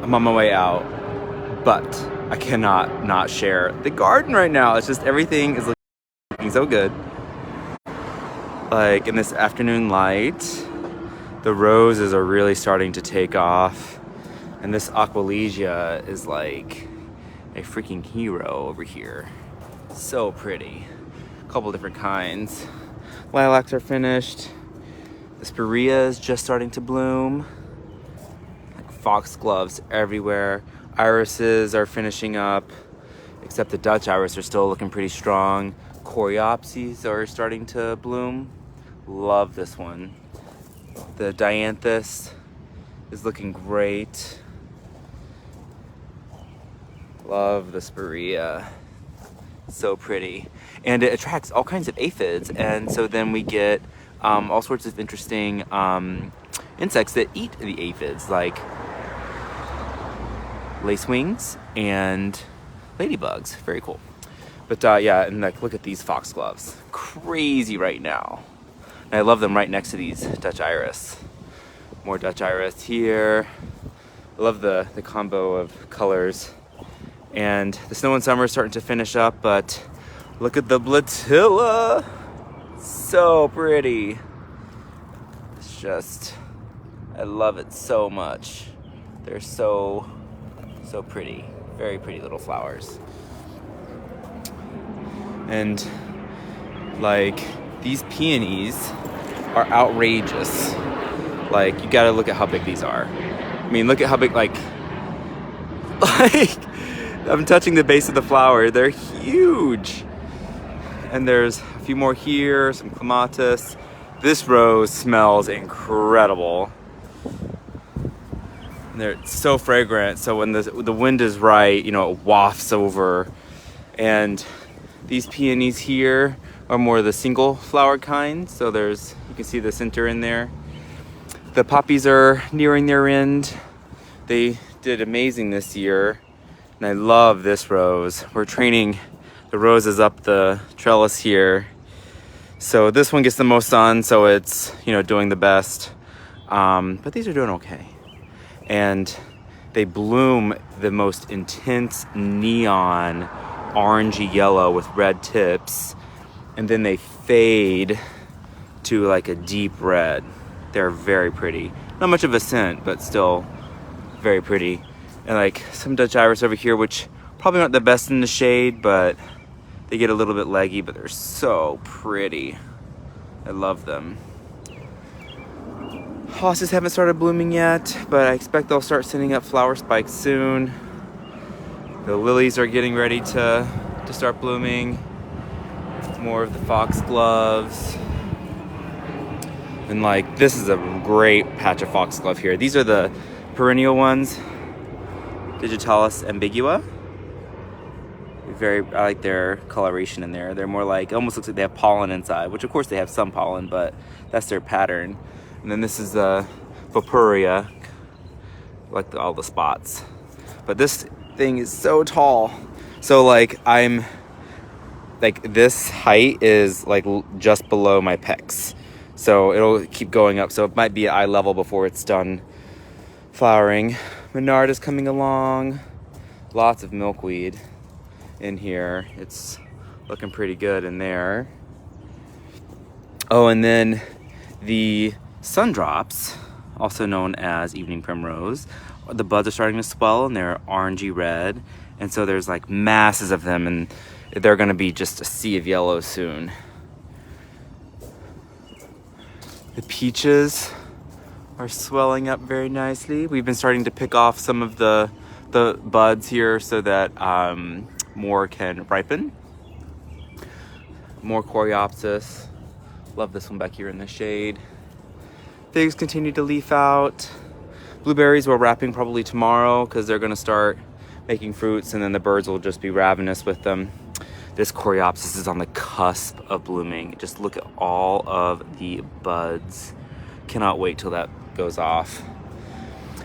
I'm on my way out, but I cannot not share the garden right now. It's just everything is looking so good. Like in this afternoon light, the roses are really starting to take off. And this Aqualegia is like a freaking hero over here. So pretty. A couple different kinds. Lilacs are finished. The spirea is just starting to bloom. Like foxgloves everywhere. Irises are finishing up, except the Dutch iris are still looking pretty strong. Coreopses are starting to bloom. Love this one. The dianthus is looking great. Love the spirea. So pretty. And it attracts all kinds of aphids, and so then we get all sorts of interesting insects that eat the aphids, like lacewings and ladybugs. Very cool. But yeah, and like look at these foxgloves. Crazy right now. And I love them right next to these Dutch iris. More Dutch iris here. I love the combo of colors. And the snow and summer is starting to finish up, but look at the Blatilla. So pretty. It's just, I love it so much. They're so pretty. Very pretty little flowers. And like these peonies are outrageous. Like you gotta look at how big these are. I mean, look at how big, like I'm touching the base of the flower. They're huge. And there's a few more here, some clematis. This rose smells incredible. And they're so fragrant. So when the wind is right, you know, it wafts over. And these peonies here are more the single flower kind. So you can see the center in there. The poppies are nearing their end. They did amazing this year. And I love this rose. We're training the roses up the trellis here. So this one gets the most sun, so it's, you know, doing the best. But these are doing okay. And they bloom the most intense neon orangey yellow with red tips. And then they fade to like a deep red. They're very pretty. Not much of a scent, but still very pretty. And like some Dutch iris over here, which probably aren't the best in the shade, but they get a little bit leggy, but they're so pretty. I love them. Hostas haven't started blooming yet, but I expect they'll start sending up flower spikes soon. The lilies are getting ready to start blooming. More of the foxgloves. And like, this is a great patch of foxglove here. These are the perennial ones. Digitalis ambigua. I like their coloration in there. They're more like, it almost looks like they have pollen inside, which of course they have some pollen, but that's their pattern. And then this is the Vapuria, like all the spots. But this thing is so tall. So like this height is like just below my pecs. So it'll keep going up. So it might be at eye level before it's done flowering. Menard is coming along. Lots of milkweed in here. It's looking pretty good in there. Oh, and then the sundrops, also known as evening primrose, the buds are starting to swell and they're orangey red. And so there's like masses of them, and they're gonna be just a sea of yellow soon. The peaches are swelling up very nicely. We've been starting to pick off some of the buds here so that more can ripen. More Coreopsis. Love this one back here in the shade. Figs continue to leaf out. Blueberries we're wrapping probably tomorrow because they're gonna start making fruits, and then the birds will just be ravenous with them. This Coreopsis is on the cusp of blooming. Just look at all of the buds. Cannot wait till that goes off.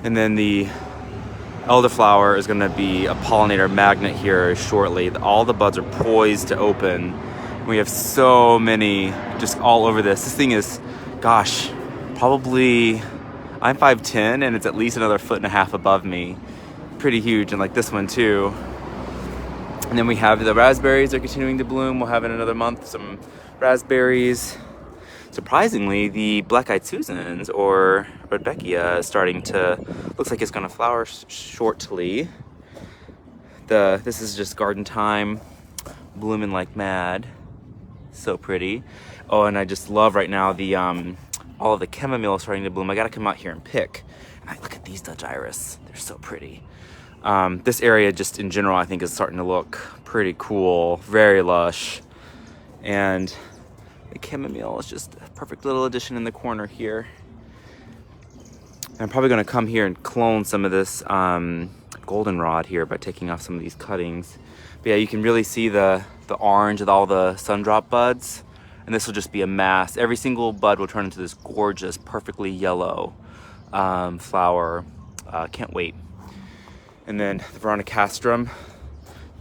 And then the elderflower is gonna be a pollinator magnet here shortly. All the buds are poised to open. We have so many just all over this. This thing is, gosh, probably, I'm 5'10", and it's at least another 1.5 feet above me. pretty huge, and like this one too. And then we have the raspberries are continuing to bloom. We'll have in another month some raspberries. Surprisingly, the black-eyed Susans or Rudbeckia is starting to, looks like it's gonna flower shortly. This is just garden time, blooming like mad. So pretty. Oh, and I just love right now the all of the chamomile starting to bloom. I gotta come out here and pick. And look at these Dutch iris. They're so pretty. This area just in general I think is starting to look pretty cool, very lush. And the chamomile is just a perfect little addition in the corner here. And I'm probably gonna come here and clone some of this goldenrod here by taking off some of these cuttings. But yeah, you can really see the orange with all the sundrop buds. And this will just be a mass. Every single bud will turn into this gorgeous, perfectly yellow flower. Can't wait. And then the Veronicastrum,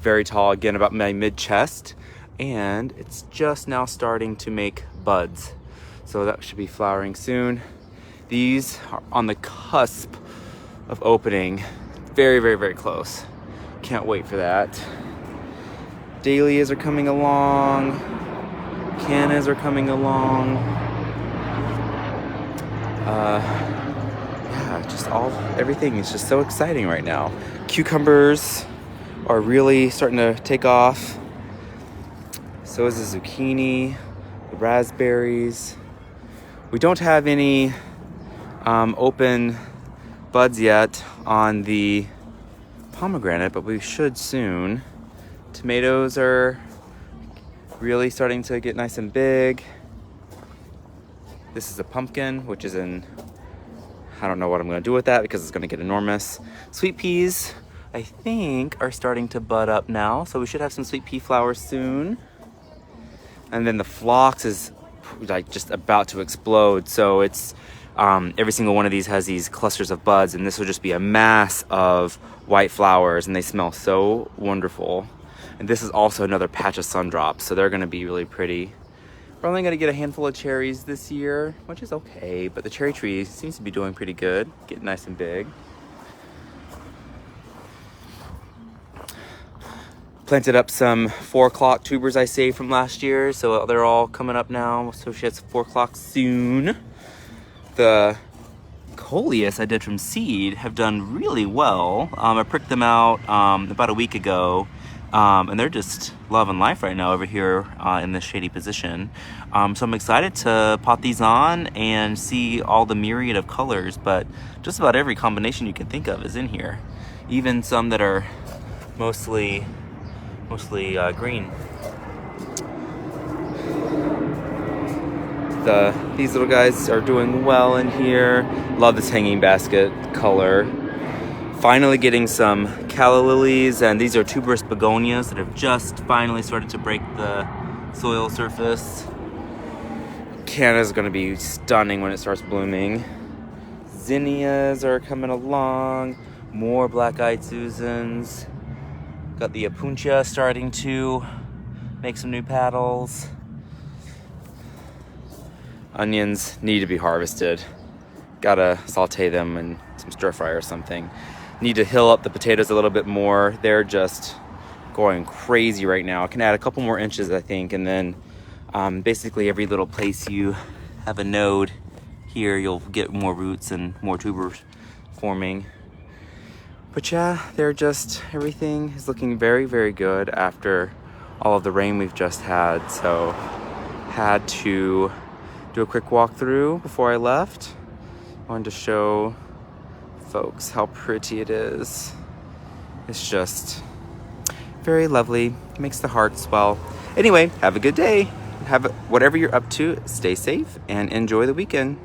very tall, again about my mid-chest. And it's just now starting to make buds. So that should be flowering soon. These are on the cusp of opening. Very, very, very close. Can't wait for that. Dahlias are coming along. Cannas are coming along. Yeah, just everything is just so exciting right now. Cucumbers are really starting to take off. So is the zucchini, the raspberries. We don't have any open buds yet on the pomegranate, but we should soon. Tomatoes are really starting to get nice and big. This is a pumpkin, which is I don't know what I'm gonna do with that because it's gonna get enormous. Sweet peas, I think, are starting to bud up now, so we should have some sweet pea flowers soon. And then the phlox is like just about to explode. So it's every single one of these has these clusters of buds, and this will just be a mass of white flowers, and they smell so wonderful. And this is also another patch of sundrops, so they're gonna be really pretty. We're only gonna get a handful of cherries this year, which is okay, but the cherry tree seems to be doing pretty good, getting nice and big. Planted up some 4 o'clock tubers I saved from last year, so they're all coming up now. So she has 4 o'clock soon. The coleus I did from seed have done really well. I pricked them out about a week ago, and they're just loving life right now over here in this shady position. So I'm excited to pot these on and see all the myriad of colors, but just about every combination you can think of is in here. Even some that are mostly green. These little guys are doing well in here. Love this hanging basket color. Finally getting some calla lilies, and these are tuberous begonias that have just finally started to break the soil surface. Canna's gonna be stunning when it starts blooming. Zinnias are coming along. More black-eyed Susans. Got the Opuntia starting to make some new petals. Onions need to be harvested. Gotta saute them in some stir fry or something. Need to hill up the potatoes a little bit more. They're just going crazy right now. I can add a couple more inches, I think, and then basically every little place you have a node here, you'll get more roots and more tubers forming. But yeah, everything is looking very, very good after all of the rain we've just had. So had to do a quick walkthrough before I left. Wanted to show folks how pretty it is. It's just very lovely. It makes the heart swell. Anyway, have a good day. Whatever you're up to, stay safe and enjoy the weekend.